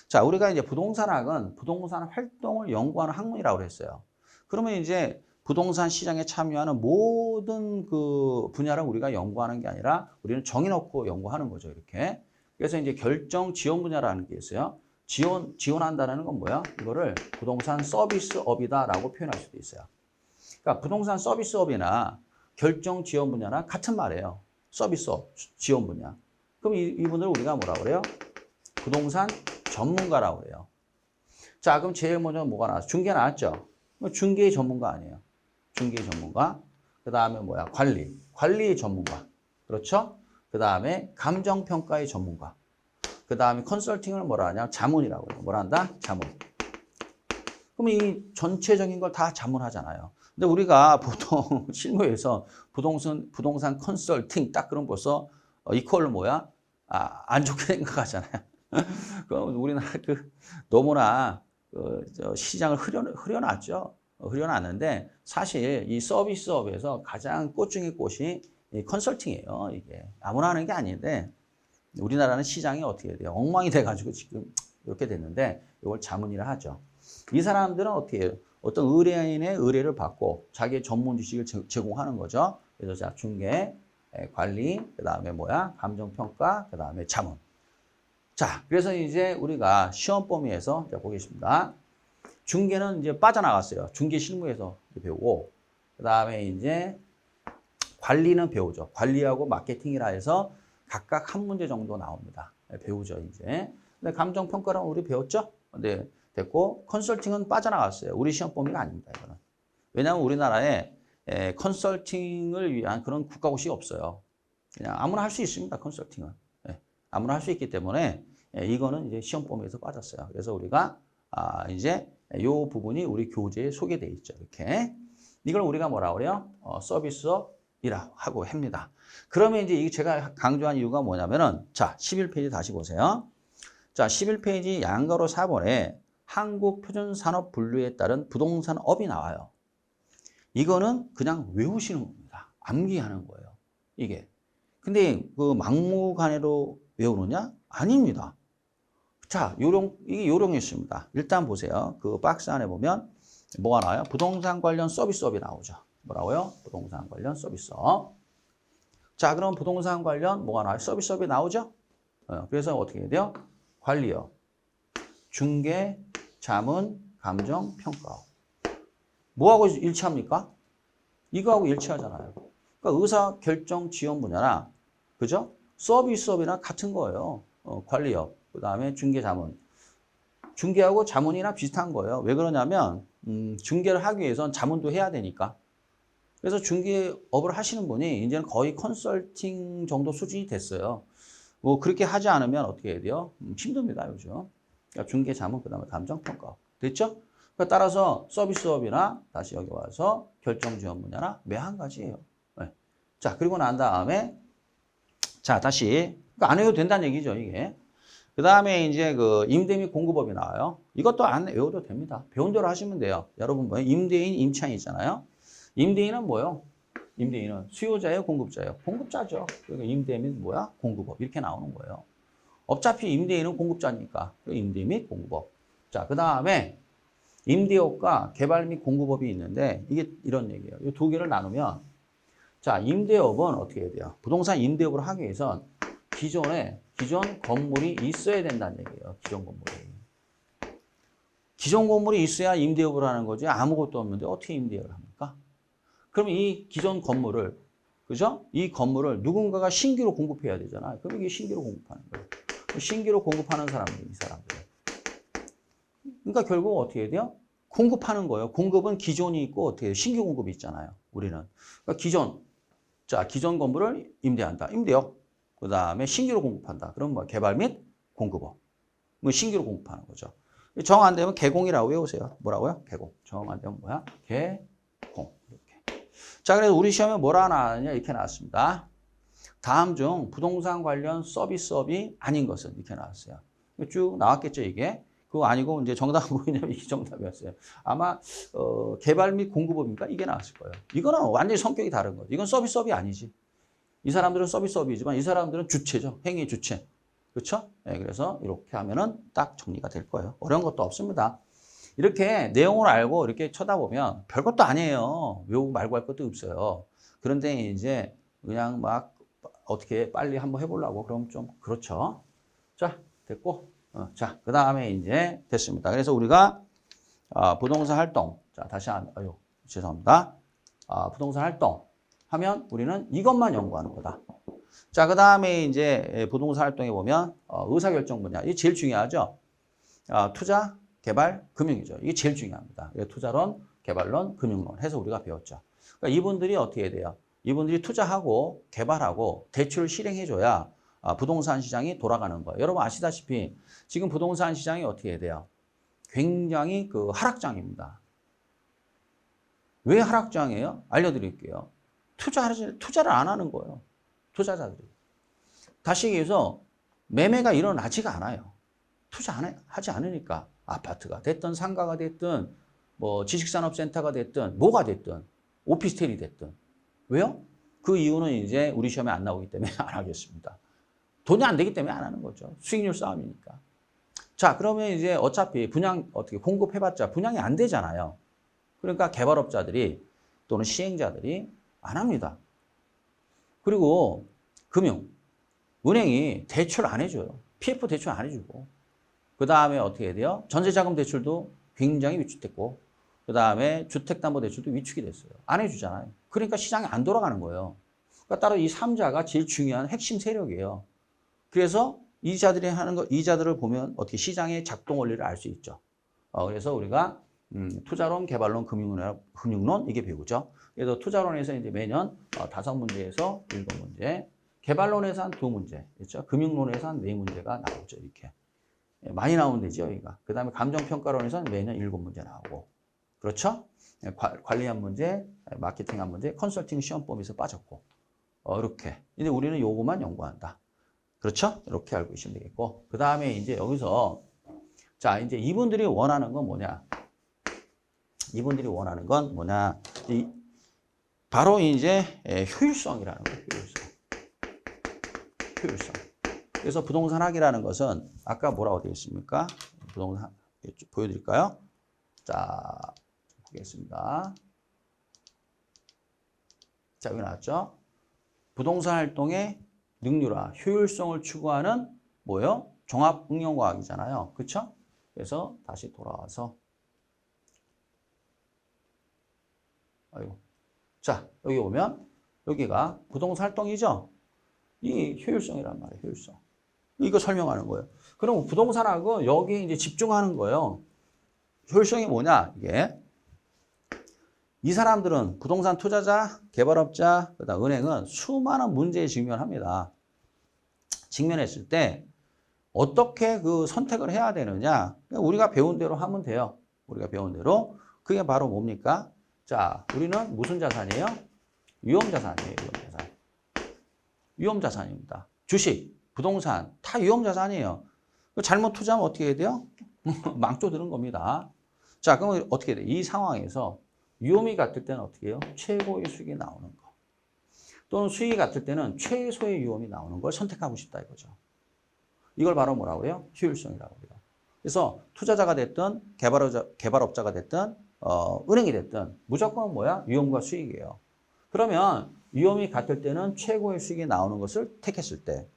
자, 우리가 이제 부동산학은 부동산 활동을 연구하는 학문이라고 했어요. 그러면 이제 부동산 시장에 참여하는 모든 그 분야를 우리가 연구하는 게 아니라 우리는 정해놓고 연구하는 거죠, 이렇게. 그래서 이제 결정 지원 분야라는 게 있어요. 지원한다는 건 뭐야? 이거를 부동산 서비스업이다라고 표현할 수도 있어요. 그러니까 부동산 서비스업이나 결정 지원 분야나 같은 말이에요. 서비스업, 지원 분야. 그럼 이분들 우리가 뭐라고 그래요? 부동산 전문가라고 그래요. 자, 그럼 제일 먼저 뭐가 나왔어? 중개 나왔죠? 중개의 전문가 아니에요. 중개의 전문가. 그 다음에 뭐야? 관리의 전문가. 그렇죠? 그 다음에 감정평가의 전문가. 그 다음에 컨설팅을 뭐라 하냐? 자문이라고 해요. 뭐라 한다? 자문. 그럼 이 전체적인 걸 다 자문하잖아요. 근데 우리가 보통 실무에서 부동산 컨설팅 딱 그럼 벌써 이퀄로 뭐야? 안 좋게 생각하잖아요. 그럼 우리나라 너무나 시장을 흐려놨죠. 흐려놨는데 사실 이 서비스업에서 가장 꽃 중의 꽃이 이 컨설팅이에요. 이게 아무나 하는 게 아닌데 우리나라는 시장이 어떻게 돼요? 엉망이 돼가지고 지금 이렇게 됐는데 이걸 자문이라 하죠. 이 사람들은 어떻게 해요? 어떤 의뢰인의 의뢰를 받고 자기의 전문 지식을 제공하는 거죠. 그래서 자, 중개, 관리, 그 다음에 뭐야? 감정평가, 그 다음에 자문. 자, 그래서 이제 우리가 시험 범위에서 보겠습니다. 중개는 이제 빠져나갔어요. 중개 실무에서 배우고, 그 다음에 이제 관리는 배우죠. 관리하고 마케팅이라 해서 각각 한 문제 정도 나옵니다. 배우죠, 이제. 근데 감정평가는 우리 배웠죠? 근데 됐고, 컨설팅은 빠져나갔어요. 우리 시험 범위가 아닙니다, 이거는. 왜냐하면 우리나라에 컨설팅을 위한 그런 국가고시 없어요. 그냥 아무나 할 수 있습니다, 컨설팅은. 아무나 할 수 있기 때문에 이거는 이제 시험 범위에서 빠졌어요. 그래서 우리가 이제 이 부분이 우리 교재에 소개되어 있죠. 이렇게. 이걸 우리가 뭐라 그래요? 서비스업이라고 하고 합니다. 그러면 이제 제가 강조한 이유가 뭐냐면은 자, 11페이지 다시 보세요. 자, 11페이지 양가로 4번에 한국표준산업분류에 따른 부동산업이 나와요. 이거는 그냥 외우시는 겁니다. 암기하는 거예요. 이게. 근데 그 막무가내로 외우느냐? 아닙니다. 자, 이게 요령이 있습니다. 일단 보세요. 그 박스 안에 보면 뭐가 나와요? 부동산 관련 서비스업이 나오죠. 뭐라고요? 부동산 관련 서비스업. 자, 그럼 부동산 관련 뭐가 나와요? 서비스업이 나오죠? 그래서 어떻게 해야 돼요? 관리업, 중개, 자문, 감정, 평가업. 뭐하고 일치합니까? 이거하고 일치하잖아요. 그러니까 의사 결정 지원 분야나, 그죠? 서비스업이나 같은 거예요. 관리업, 그 다음에 중개자문. 중개하고 자문이나 비슷한 거예요. 왜 그러냐면 중개를 하기 위해선 자문도 해야 되니까. 그래서 중개업을 하시는 분이 이제는 거의 컨설팅 정도 수준이 됐어요. 뭐 그렇게 하지 않으면 어떻게 해야 돼요? 힘듭니다, 요즘. 그러니까 중개 자문, 그다음에 감정평가. 됐죠? 그러니까 따라서 서비스업이나 다시 여기 와서 결정 지원 분야나 매 한 가지예요. 네. 자, 그리고 난 다음에 자, 다시 그러니까 안 해도 된다는 얘기죠, 이게. 그 다음에 이제 그 임대 및 공급업이 나와요. 이것도 안 외워도 됩니다. 배운 대로 하시면 돼요. 여러분 뭐예요? 임대인, 임차인 있잖아요. 임대인은 뭐요? 임대인은 수요자예요, 공급자예요? 공급자죠. 그러니까 임대 및 뭐야? 공급업 이렇게 나오는 거예요. 어차피 임대인은 공급자니까 임대 및 공급업. 자, 그 다음에 임대업과 개발 및 공급업이 있는데 이게 이런 얘기예요. 이 두 개를 나누면 자, 임대업은 어떻게 해야 돼요? 부동산 임대업을 하기 위해선 기존 건물이 있어야 된다는 얘기예요. 기존 건물이. 기존 건물이 있어야 임대업을 하는 거지 아무것도 없는데 어떻게 임대업을 합니까? 그럼 이 기존 건물을 그죠? 이 건물을 누군가가 신규로 공급해야 되잖아요. 그럼 이게 신규로 공급하는 거예요. 신규로 공급하는 사람들, 이 사람들. 그러니까 결국 어떻게 해야 돼요? 공급하는 거예요. 공급은 기존이 있고 어떻게 해요? 신규 공급이 있잖아요. 우리는. 그러니까 기존 건물을 임대한다. 임대업. 그 다음에 신규로 공급한다. 그럼 뭐 개발 및 공급업. 뭐 신규로 공급하는 거죠. 정 안 되면 개공이라고 외우세요. 뭐라고요? 개공. 정 안 되면 뭐야? 개공. 이렇게. 자, 그래서 우리 시험에 뭐라 나왔냐? 이렇게 나왔습니다. 다음 중 부동산 관련 서비스업이 아닌 것은 이렇게 나왔어요. 쭉 나왔겠죠, 이게. 그거 아니고 이제 정답은 뭐냐면 이게 정답이었어요. 아마 개발 및 공급업입니까? 이게 나왔을 거예요. 이거는 완전히 성격이 다른 거죠. 이건 서비스업이 아니지. 이 사람들은 서비스업이지만 이 사람들은 주체죠. 행위 주체. 그렇죠? 네, 그래서 이렇게 하면은 딱 정리가 될 거예요. 어려운 것도 없습니다. 이렇게 내용을 알고 이렇게 쳐다보면 별것도 아니에요. 외우고 말고 할 것도 없어요. 그런데 이제 그냥 막 어떻게 빨리 한번 해보려고 그럼 좀 그렇죠. 자, 됐고. 자, 그 다음에 이제 됐습니다. 그래서 우리가 부동산 활동. 자, 다시 죄송합니다. 부동산 활동 하면 우리는 이것만 연구하는 거다. 자, 그 다음에 이제 부동산 활동에 보면 의사결정 분야. 이게 제일 중요하죠. 투자, 개발, 금융이죠. 이게 제일 중요합니다. 투자론, 개발론, 금융론 해서 우리가 배웠죠. 그러니까 이분들이 어떻게 해야 돼요? 이분들이 투자하고 개발하고 대출을 실행해줘야 부동산 시장이 돌아가는 거예요. 여러분 아시다시피 지금 부동산 시장이 어떻게 해야 돼요? 굉장히 그 하락장입니다. 왜 하락장이에요? 알려드릴게요. 투자를 안 하는 거예요. 투자자들이. 다시 얘기해서 매매가 일어나지가 않아요. 하지 않으니까 아파트가 됐든 상가가 됐든 뭐 지식산업센터가 됐든 뭐가 됐든 오피스텔이 됐든. 왜요? 그 이유는 이제 우리 시험에 안 나오기 때문에 안 하겠습니다. 돈이 안 되기 때문에 안 하는 거죠. 수익률 싸움이니까. 자, 그러면 이제 어차피 어떻게 공급해봤자 분양이 안 되잖아요. 그러니까 개발업자들이 또는 시행자들이 안 합니다. 그리고 은행이 대출 안 해줘요. PF 대출 안 해주고. 그 다음에 어떻게 해야 돼요? 전세자금 대출도 굉장히 위축됐고, 그 다음에 주택담보대출도 위축이 됐어요. 안 해주잖아요. 그러니까 시장이 안 돌아가는 거예요. 그러니까 따로 이 3자가 제일 중요한 핵심 세력이에요. 그래서 이자들을 보면 어떻게 시장의 작동 원리를 알 수 있죠. 그래서 우리가 투자론, 개발론, 금융론 이게 배우죠. 그래서 투자론에서 이제 매년 5문제에서 7문제, 개발론에서 한 2문제, 그렇죠? 금융론에서 한 4문제가 나오죠. 이렇게 많이 나오면 되죠, 여기가. 그 다음에 감정평가론에서는 매년 7문제 나오고, 그렇죠? 관리한 문제, 마케팅한 문제, 컨설팅 시험법에서 빠졌고, 이렇게. 근데 우리는 요거만 연구한다. 그렇죠? 이렇게 알고 계시면 되겠고, 그 다음에 이제 여기서 자, 이제 이분들이 원하는 건 뭐냐? 바로 이제 효율성이라는 거예요. 효율성. 그래서 부동산학이라는 것은 아까 뭐라고 되어 있습니까? 부동산 보여드릴까요? 자, 보겠습니다. 자, 여기 나왔죠? 부동산 활동의 능률화, 효율성을 추구하는 뭐예요? 종합 응용과학이잖아요. 그렇죠? 그래서 다시 돌아와서 자, 여기 오면 여기가 부동산 활동이죠? 이 효율성이란 말이에요. 효율성. 이거 설명하는 거예요. 그럼 부동산학은 여기 이제 집중하는 거예요. 효율성이 뭐냐, 이게. 이 사람들은 부동산 투자자, 개발업자, 그다음 은행은 수많은 문제에 직면합니다. 직면했을 때 어떻게 그 선택을 해야 되느냐? 우리가 배운 대로 하면 돼요. 우리가 배운 대로. 그게 바로 뭡니까? 자, 우리는 무슨 자산이에요? 위험자산이에요, 위험자산. 위험자산입니다. 주식, 부동산, 다 위험자산이에요. 잘못 투자하면 어떻게 해야 돼요? 망조 드는 겁니다. 자, 그럼 어떻게 돼? 이 상황에서 위험이 같을 때는 어떻게 해요? 최고의 수익이 나오는 거. 또는 수익이 같을 때는 최소의 위험이 나오는 걸 선택하고 싶다 이거죠. 이걸 바로 뭐라고 해요? 효율성이라고 해요. 그래서 투자자가 됐든 개발업자가 됐든 은행이 됐든 무조건 뭐야? 위험과 수익이에요. 그러면 위험이 같을 때는 최고의 수익이 나오는 것을 택했을 때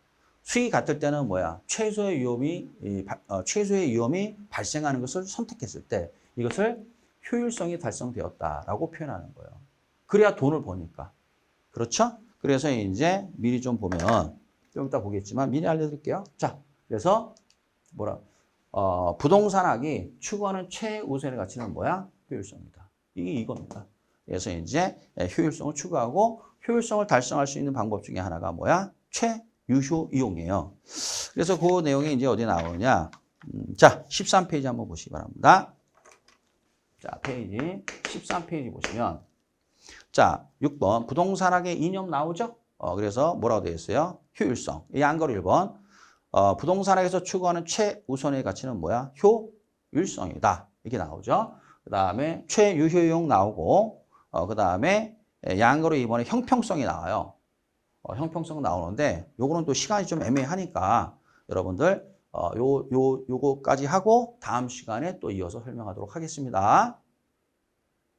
수익이 같을 때는 뭐야? 최소의 위험이 발생하는 것을 선택했을 때 이것을 효율성이 달성되었다라고 표현하는 거예요. 그래야 돈을 버니까. 그렇죠? 그래서 이제 미리 좀 보면 좀 이따 보겠지만 미리 알려드릴게요. 자, 그래서 부동산학이 추구하는 최우선의 가치는 뭐야? 효율성이다. 이게 이겁니다. 그래서 이제 효율성을 추구하고 효율성을 달성할 수 있는 방법 중에 하나가 뭐야? 최유효 이용이에요. 그래서 그 내용이 이제 어디 나오느냐? 자, 13페이지 한번 보시기 바랍니다. 자, 페이지 13페이지 보시면 자, 6번 부동산학의 이념 나오죠? 그래서 뭐라고 되어 있어요? 효율성. 이 한글 1번. 부동산학에서 추구하는 최우선의 가치는 뭐야? 효율성이다. 이게 나오죠. 그 다음에 최유효용 나오고 그 다음에 양으로 이번에 형평성이 나와요. 형평성 나오는데 요거는 또 시간이 좀 애매하니까 여러분들 요거까지 하고 다음 시간에 또 이어서 설명하도록 하겠습니다.